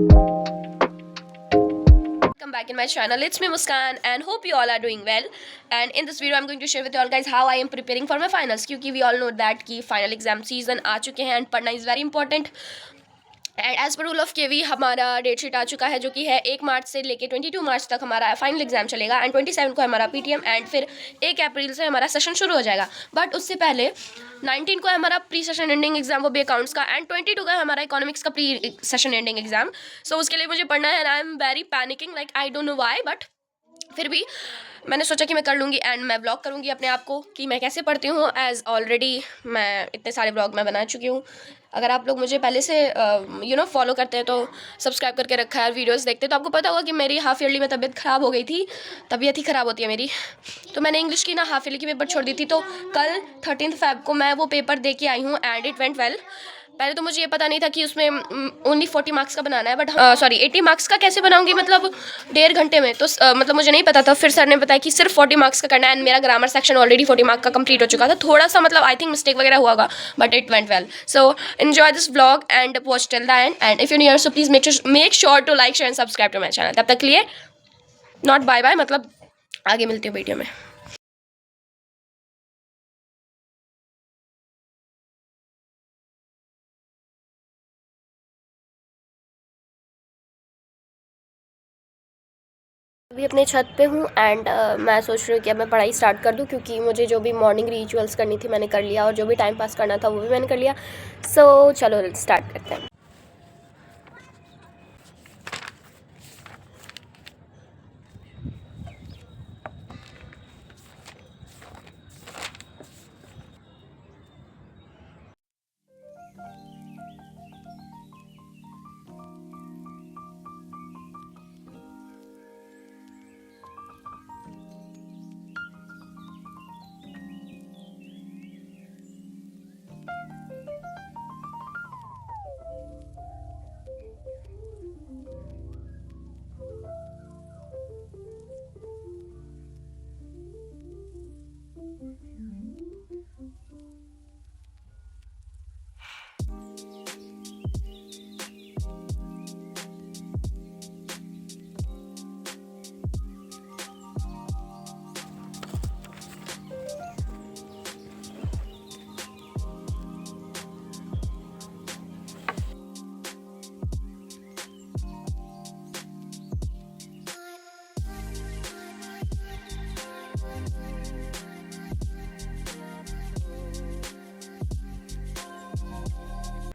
Welcome back in my channel. It's me Muskan and hope you all are doing well. And in this video I'm going to share with you all guys how I am preparing for my finals, क्योंकि we all know that कि final exam season आ चुके हैं and पढ़ना is very important. And as per rule of KV हमारा date sheet आ चुका है, जो कि है 1 मार्च से लेके 22 मार्च तक हमारा फाइनल एग्जाम चलेगा एंड 27 को हमारा पीटीएम एंड फिर 1 अप्रैल से हमारा सेशन शुरू हो जाएगा. बट उससे पहले 19 को है हमारा प्री सेशन एंडिंग एग्जाम, वो भी अकाउंट्स का, एंड 22 का है हमारा इकोनॉमिक्स का प्री सेशन एंडिंग एग्जाम. सो उसके लिए मुझे पढ़ना है and I am very panicking, like I don't know why, but फिर भी मैंने सोचा कि मैं कर लूँगी एंड मैं व्लॉग करूँगी अपने आप को कि मैं कैसे पढ़ती हूँ, एज़ ऑलरेडी मैं इतने सारे व्लॉग मैं बना चुकी हूँ. अगर आप लोग मुझे पहले से फॉलो करते हैं तो सब्सक्राइब करके रखा है, वीडियोस देखते हैं तो आपको पता होगा कि मेरी हाफ ईयरली में तबीयत ख़राब हो गई थी. तबीयत ही ख़राब होती है मेरी, तो मैंने इंग्लिश की ना हाफ ईयरली की पेपर छोड़ दी थी. तो कल 13 फ़ेब को मैं वो पेपर दे के आई हूँ एंड इट वेंट वेल. पहले तो मुझे ये पता नहीं था कि उसमें ओनली 40 मार्क्स का बनाना है, बट 80 मार्क्स का कैसे बनाऊंगी, मतलब 1.5 घंटे में. तो मतलब मुझे नहीं पता था. फिर सर ने बताया कि सिर्फ 40 मार्क्स का करना है एंड मेरा ग्रामर सेक्शन ऑलरेडी 40 मार्क्स का कंप्लीट हो चुका था. थोड़ा सा मतलब आई थिंक मिस्टेक वगैरह हुआ होगा, but it went well. So enjoy this vlog and watch till the end. And if you new so please make sure to like share and subscribe to my channel. तब तक के लिए not bye bye, मतलब आगे मिलती हूँ video में. अभी अपने छत पे हूँ एंड मैं सोच रही हूँ कि अब मैं पढ़ाई स्टार्ट कर दूँ, क्योंकि मुझे जो भी मॉर्निंग रिचुअल्स करनी थी मैंने कर लिया और जो भी टाइम पास करना था वो भी मैंने कर लिया. सो चलो स्टार्ट करते हैं.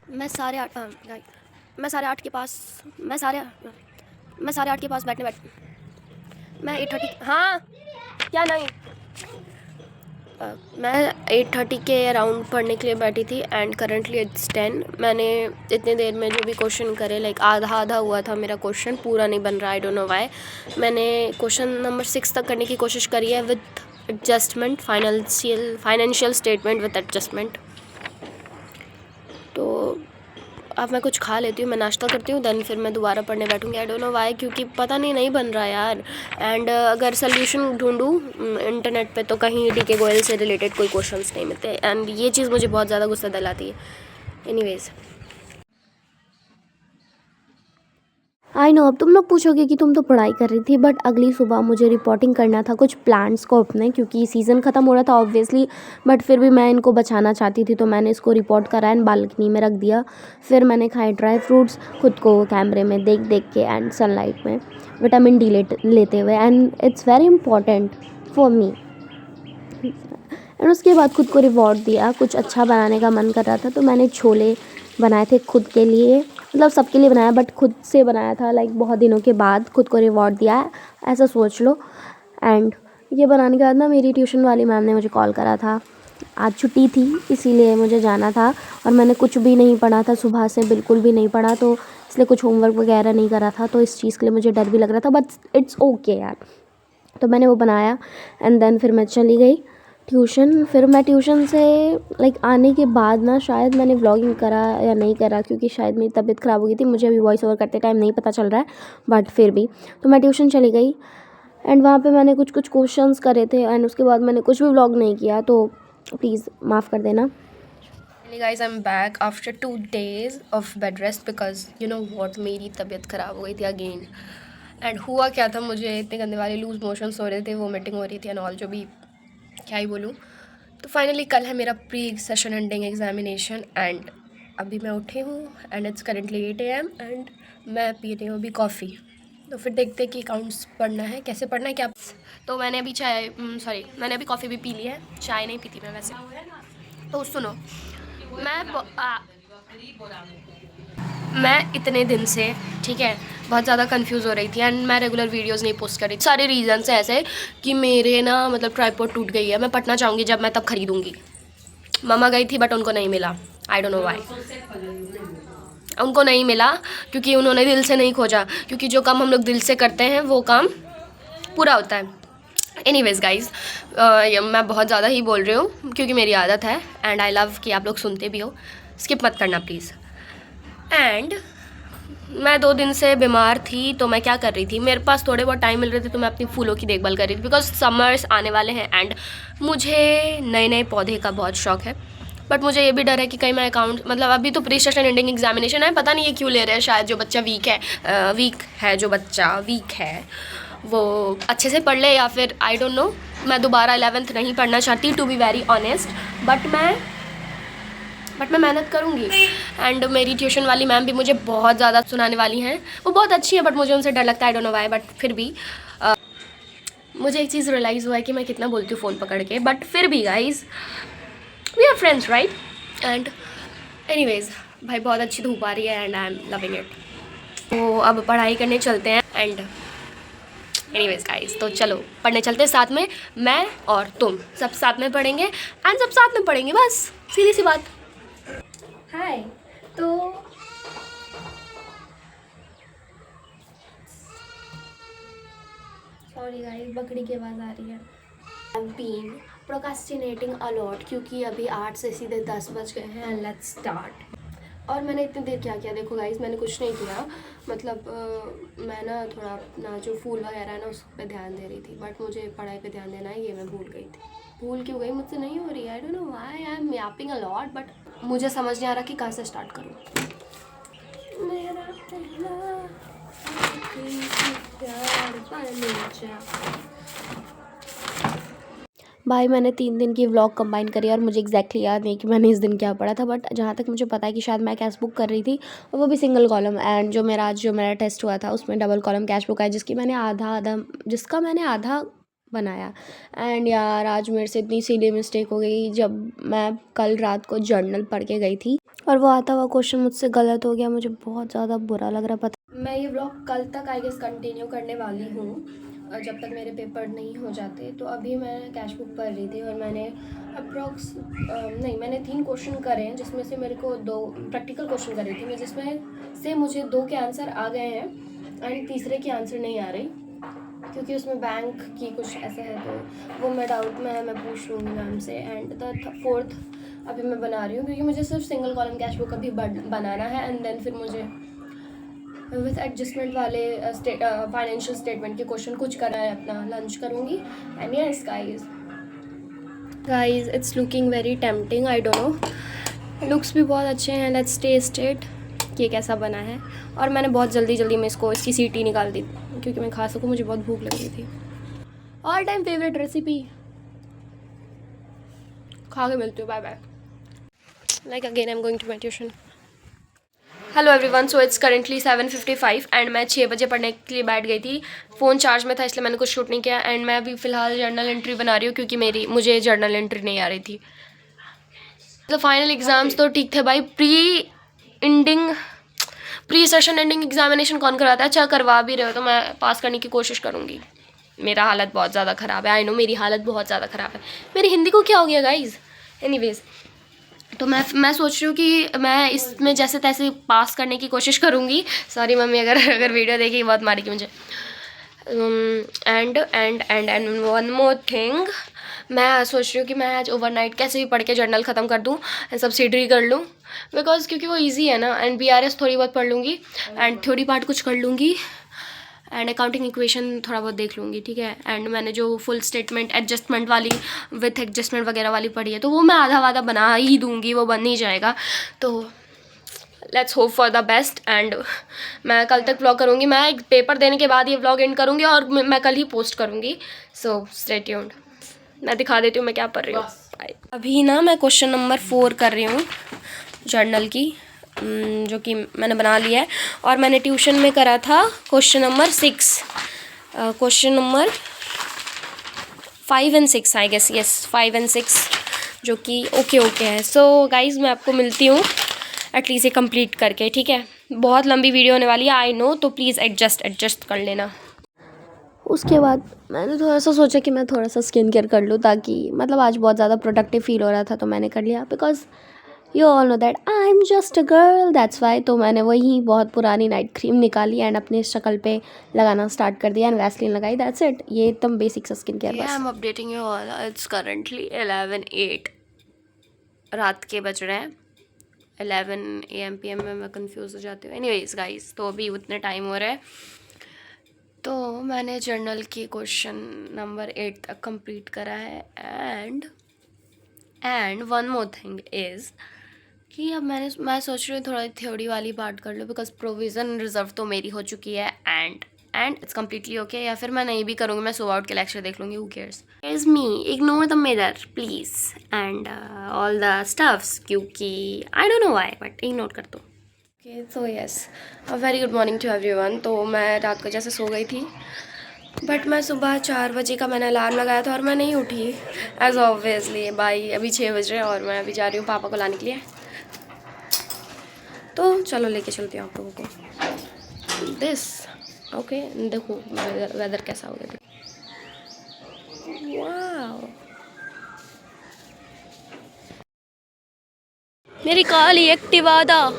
मैं साढ़े आठ मैं साढ़े आठ के पास मैं साढ़े आठ के पास मैं 8:30. हाँ क्या नहीं, मैं 8:30 के अराउंड पढ़ने के लिए बैठी थी एंड करंटली इट्स 10. मैंने इतने देर में जो भी क्वेश्चन करे, लाइक आधा हुआ था मेरा क्वेश्चन, पूरा नहीं बन रहा, आई डोंट नो व्हाई. मैंने क्वेश्चन नंबर 6 तक करने की कोशिश करी है with adjustment, financial statement with adjustment. तो अब मैं कुछ खा लेती हूँ, मैं नाश्ता करती हूँ, देन फिर मैं दोबारा पढ़ने बैठूँगी. आई डोंट नो व्हाई, क्योंकि पता नहीं बन रहा यार. एंड अगर सोल्यूशन ढूंढूँ इंटरनेट पे तो कहीं डीके गोयल से रिलेटेड कोई क्वेश्चंस नहीं मिलते एंड ये चीज़ मुझे बहुत ज़्यादा गुस्सा दिलाती है. एनीवेज, आई नो अब तुम लोग पूछोगे कि तुम तो पढ़ाई कर रही थी, बट अगली सुबह मुझे रिपोर्टिंग करना था कुछ प्लांट्स को अपने, क्योंकि सीज़न ख़त्म हो रहा था ऑब्वियसली, बट फिर भी मैं इनको बचाना चाहती थी. तो मैंने इसको रिपोर्ट करा एंड बालकनी में रख दिया. फिर मैंने खाए ड्राई फ्रूट्स खुद को कैमरे में देख के एंड सनलाइट में विटामिन डी लेते हुए, and it's very important for me. And उसके बाद खुद को रिवॉर्ड दिया. कुछ अच्छा बनाने का मन कर रहा था तो मैंने छोले बनाए थे खुद के लिए, मतलब सबके लिए बनाया बट खुद से बनाया था, लाइक बहुत दिनों के बाद खुद को रिवॉर्ड दिया है, ऐसा सोच लो. एंड ये बनाने के बाद ना मेरी ट्यूशन वाली मैम ने मुझे कॉल करा था. आज छुट्टी थी इसीलिए मुझे जाना था और मैंने कुछ भी नहीं पढ़ा था सुबह से, बिल्कुल भी नहीं पढ़ा, तो इसलिए कुछ होमवर्क वगैरह नहीं करा था. तो इस चीज़ के लिए मुझे डर भी लग रहा था, बट इट्स ओके यार. तो मैंने वो बनाया एंड देन फिर मैं चली गई ट्यूशन. फिर मैं ट्यूशन से लाइक आने के बाद ना शायद मैंने व्लॉगिंग करा या नहीं करा, क्योंकि शायद मेरी तबीयत ख़राब हो गई थी, मुझे अभी वॉइस ओवर करते टाइम नहीं पता चल रहा है, बट फिर भी. तो मैं ट्यूशन चली गई एंड वहाँ पे मैंने कुछ क्वेश्चंस करे थे एंड उसके बाद मैंने कुछ भी व्लॉग नहीं किया, तो प्लीज़ माफ़ कर देना. Hey guys, I'm back after 2 days of bed rest because you know what, मेरी तबीयत ख़राब हो गई थी अगेन. एंड हुआ क्या था, मुझे इतने गंदे वाले लूज़ मोशंस हो रहे थे, वोमिटिंग हो रही थी एंड ऑल, जो भी क्या ही बोलूँ. तो फाइनली कल है मेरा pre session ending examination and अभी मैं उठी हूँ and it's currently 8 AM and मैं पी रही हूँ अभी कॉफ़ी. तो फिर देखते कि अकाउंट्स पढ़ना है, कैसे पढ़ना है, क्या. तो मैंने अभी मैंने अभी कॉफ़ी भी पी ली है, चाय नहीं पीती मैं वैसे. तो सुनो, मैं इतने दिन से, ठीक है, बहुत ज़्यादा कंफ्यूज हो रही थी एंड मैं रेगुलर वीडियोस नहीं पोस्ट कर रही. सारे रीजंस हैं ऐसे कि मेरे ना मतलब ट्राइपॉड टूट गई है. मैं पटना चाहूँगी, जब मैं तब खरीदूँगी. मम्मा गई थी बट उनको नहीं मिला. आई डोंट नो वाई. उनको नहीं मिला क्योंकि उन्होंने दिल से नहीं खोजा, क्योंकि जो काम हम लोग दिल से करते हैं वो काम पूरा होता है. एनीवेज गाइज, मैं बहुत ज़्यादा ही बोल रही हूँ क्योंकि मेरी आदत है एंड आई लव कि आप लोग सुनते भी हो. स्किप मत करना प्लीज़. एंड मैं 2 दिन से बीमार थी, तो मैं क्या कर रही थी, मेरे पास थोड़े बहुत टाइम मिल रहे थे तो मैं अपनी फूलों की देखभाल कर रही थी बिकॉज समर्स आने वाले हैं एंड मुझे नए नए पौधे का बहुत शौक है. बट मुझे ये भी डर है कि कहीं मैं अकाउंट, मतलब अभी तो प्री सेशन एंडिंग एग्जामिनेशन है, पता नहीं ये क्यों ले रहे हैं. शायद जो बच्चा वीक है वो अच्छे से पढ़ ले, या फिर आई डोंट नो. मैं दोबारा 11th नहीं पढ़ना चाहती to be very honest, but मैं मेहनत करूँगी. एंड मेरी ट्यूशन वाली मैम भी मुझे बहुत ज़्यादा सुनाने वाली हैं. वो बहुत अच्छी है बट मुझे उनसे डर लगता है, आई डोंट नो व्हाई. बट फिर भी मुझे एक चीज़ रियलाइज़ हुआ है कि मैं कितना बोलती हूँ फ़ोन पकड़ के. बट फिर भी guys, we are friends right. And anyways भाई, बहुत अच्छी धूप आ रही है and I am loving it. तो अब पढ़ाई करने चलते हैं एंड एनीवेज गाइज, तो चलो पढ़ने चलते हैं साथ में. मैं और तुम सब साथ में पढ़ेंगे एंड सब साथ में पढ़ेंगे, बस सीधी सी बात. हाय. तो सॉरी गाइस, बकरी की आवाज़ आ रही है. I am being procrastinating a lot क्योंकि अभी 8 से सीधे 10 बज गए हैं एंड लेट्स स्टार्ट. और मैंने इतनी देर क्या किया, देखो गाइस, मैंने कुछ नहीं किया. मतलब मैं ना थोड़ा अपना जो फूल वगैरह है ना उस पर ध्यान दे रही थी, बट मुझे पढ़ाई पे ध्यान देना है ये मैं भूल गई थी. भूल क्यों गई मुझसे नहीं हो रही, आई don't know why I am Yaping a lot. But मुझे समझ नहीं आ रहा कि कहाँ से स्टार्ट करूँ. मेरा पहला प्यार बन जा. भाई मैंने 3 दिन की व्लॉग कंबाइन करी और मुझे एग्जैक्टली याद नहीं कि मैंने इस दिन क्या पढ़ा था. बट जहाँ तक मुझे पता है कि शायद मैं कैश बुक कर रही थी और वो भी सिंगल कॉलम. एंड जो मेरा टेस्ट हुआ था उसमें डबल कॉलम कैश बुक है, जिसका मैंने आधा बनाया. एंड यार आज मेरे से इतनी सीली मिस्टेक हो गई. जब मैं कल रात को जर्नल पढ़ के गई थी और वो आता हुआ क्वेश्चन मुझसे गलत हो गया, मुझे बहुत ज़्यादा बुरा लग रहा. पता, मैं ये व्लॉग कल तक आई गेस कंटिन्यू करने वाली हूँ जब तक मेरे पेपर नहीं हो जाते. तो अभी मैं कैश बुक पढ़ रही थी और मैंने मैंने 3 क्वेश्चन करे हैं, जिसमें से मेरे को 2 प्रैक्टिकल क्वेश्चन करे थे मैं, जिसमें से मुझे 2 के आंसर आ गए हैं एंड तीसरे की आंसर नहीं आ रही क्योंकि उसमें बैंक की कुछ ऐसे है. तो वो मैं डाउट में है, मैं पूछ लूँगी मैम से. एंड द 4th अभी मैं बना रही हूँ क्योंकि मुझे सिर्फ सिंगल कॉलम कैश बुक अभी बनाना है एंड देन फिर मुझे विथ एडजस्टमेंट वाले फाइनेंशियल स्टेटमेंट के क्वेश्चन कुछ करना है, अपना लंच करूँगी. And yes guys it's looking very tempting. I don't no, looks भी बहुत अच्छे हैं. लेट्स टेस्ट इट कि ये कैसा बना है. और मैंने बहुत जल्दी में इसकी सीटी निकाल दी क्योंकि मैं खा सकूँ, मुझे बहुत भूख लग रही थी. ऑल टाइम फेवरेट रेसिपी खा के मिलती हूँ. Bye bye. Like again I am going to my tuition. Hello everyone, so it's currently 7:55 and मैं 6 बजे पढ़ने के लिए बैठ गई थी. फ़ोन चार्ज में था इसलिए मैंने कुछ शूट नहीं किया. एंड मैं अभी फ़िलहाल जर्नल एंट्री बना रही हूँ क्योंकि मुझे जर्नल एंट्री नहीं आ रही थी. तो फाइनल एग्ज़ाम्स तो ठीक थे भाई. प्री सेशन एंडिंग एग्जामिनेशन कौन करवाता है? अच्छा करवा भी रहे हो तो मैं पास करने की कोशिश करूँगी. मेरा हालत बहुत ज़्यादा ख़राब है. आई नो मेरी हालत बहुत ज़्यादा ख़राब है. मेरी हिंदी को क्या हो गया गाइज़? एनीवेज, तो मैं सोच रही हूँ कि मैं इसमें जैसे तैसे पास करने की कोशिश करूँगी. सॉरी मम्मी, अगर वीडियो देखी बहुत मारेगी मुझे. एंड वन मोर थिंग, मैं सोच रही हूँ कि मैं आज ओवरनाइट कैसे भी पढ़ के जर्नल ख़त्म कर दूँ, सब्सिडरी कर लूँ बिकॉज क्योंकि वो इजी है ना. एंड BRS थोड़ी बहुत पढ़ लूँगी एंड थ्योरी पार्ट कुछ कर लूँगी एंड अकाउंटिंग इक्वेशन थोड़ा बहुत देख लूँगी, ठीक है। एंड मैंने जो फुल स्टेटमेंट एडजस्टमेंट वाली विथ एडजस्टमेंट वगैरह वाली पढ़ी है, तो वो मैं आधा वाधा बना ही दूँगी, वो बन ही जाएगा। तो let's hope for the best. And मैं कल तक व्लॉग करूँगी, मैं एक पेपर देने के बाद ये व्लॉग एंड करूँगी और मैं कल ही पोस्ट करूँगी। So stay tuned. मैं दिखा देती हूँ मैं क्या पढ़ रही हूँ। अभी ना मैं क्वेश्चन नंबर 4 कर रही हूँ जर्नल की, जो कि मैंने बना लिया है। और मैंने ट्यूशन में करा था question number 6, question number 5 and 6 I guess, yes 5 and 6, जो कि ओके है। सो गाइज़ मैं आपको मिलती हूँ एटलीस्ट ये कंप्लीट करके, ठीक है। बहुत लंबी वीडियो होने वाली है आई नो, तो प्लीज़ एडजस्ट कर लेना। उसके बाद मैंने थोड़ा सा सोचा कि मैं थोड़ा सा स्किन केयर कर लूँ, ताकि मतलब आज बहुत ज़्यादा प्रोडक्टिव फील हो रहा था, तो मैंने कर लिया। Because you all know that I am just a girl, that's why. तो मैंने वही बहुत पुरानी नाइट क्रीम निकाली एंड अपने शक्ल पे लगाना स्टार्ट कर दिया एंड वैसलीन लगाई, दैट्स इट। ये एकदम बेसिक सा स्किन केयर बस। I am updating you all, it's currently 11:08 रात के बज रहे हैं। 11 AM PM में मैं कंफ्यूज हो जाती हूँ। एनीवेज गाइस, तो अभी उतने टाइम हो रहा है। तो मैंने जर्नल की क्वेश्चन नंबर 8 तक कंप्लीट करा है। And one more thing is कि अब मैं सोच रही हूँ थोड़ा थ्योरी वाली पार्ट कर लूँ, बिकॉज प्रोविज़न रिजर्व तो मेरी हो चुकी है एंड इट्स कम्प्लीटली ओके। या फिर मैं नहीं भी करूँगी, मैं सो आउट के लेक्चर देख लूँगी, who cares. Is me, ignore the mirror please and all the stuffs, क्योंकि I don't know why, but ignore कर दो। Okay, so yes, a very good morning to everyone. तो मैं रात को जैसे सो गई थी, बट मैं सुबह 4 बजे का मैंने अलार्म लगाया था और मैं नहीं उठी एज ऑब्वियसली। भाई अभी 6 बज रहे हैं और मैं अभी जा रही हूँ पापा को लाने के लिए। तो चलो लेके चलती हूँ आप लोगों को दिस। ओके, देखो वेदर कैसा हो गया, देखो। वाह, मेरी काली एक्टिवा दा।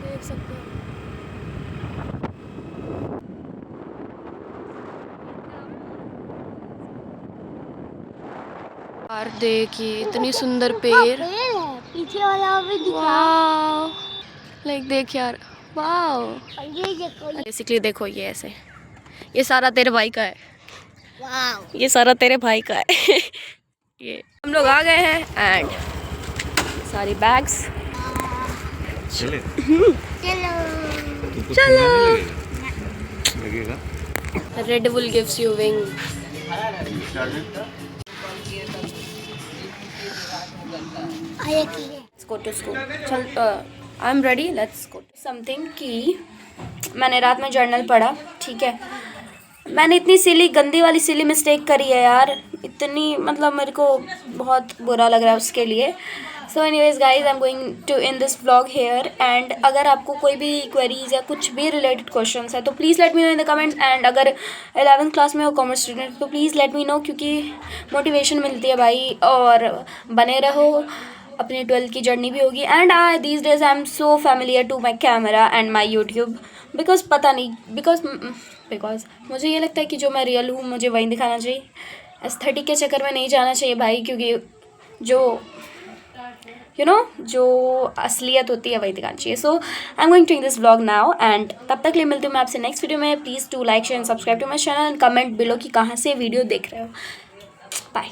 देख सकते हो यार, देखिए इतनी सुंदर पेड़, पीछे वाला भी दिखा। वाह, लाइक देख यार, वाह। ये देखो, बेसिकली देखो, ये ऐसे, ये सारा तेरे भाई का है, वाव, ये सारा तेरे भाई का है। ये हम लोग आ गए हैं एंड सारी बैग्स। चले चलो चलो, लगेगा। Red bull gives you wing. आया की है। Let's go to school. चल, I am ready, let's go. Something कि मैंने रात में जर्नल पढ़ा, ठीक है। मैंने इतनी सिली, गंदी वाली सिली मिस्टेक करी है यार, इतनी, मतलब मेरे को बहुत बुरा लग रहा है उसके लिए। So anyways guys, I am going to in this vlog here. And अगर आपको कोई भी क्वेरीज या कुछ भी रिलेटेड क्वेश्चंस है तो please let me know in the comments. And अगर 11th क्लास में हो कॉमर्स स्टूडेंट तो प्लीज़ लेट मी नो, क्योंकि मोटिवेशन मिलती है भाई। और बने रहो, अपनी 12th की जर्नी भी होगी। And these days I am so familiar to my camera and my YouTube, because पता नहीं, बिकॉज मुझे ये लगता है कि जो मैं रियल हूँ मुझे वही दिखाना चाहिए, एस्थेटिक के चक्कर में नहीं जाना चाहिए भाई, क्योंकि जो जो असलियत होती है वही दिखाना चाहिए। So I am going to in this vlog now and तब तक लिए मिलती हूँ मैं आपसे नेक्स्ट वीडियो में। Please to like share and subscribe to my channel and comment below कि कहाँ से वीडियो देख रहे हो। बाय।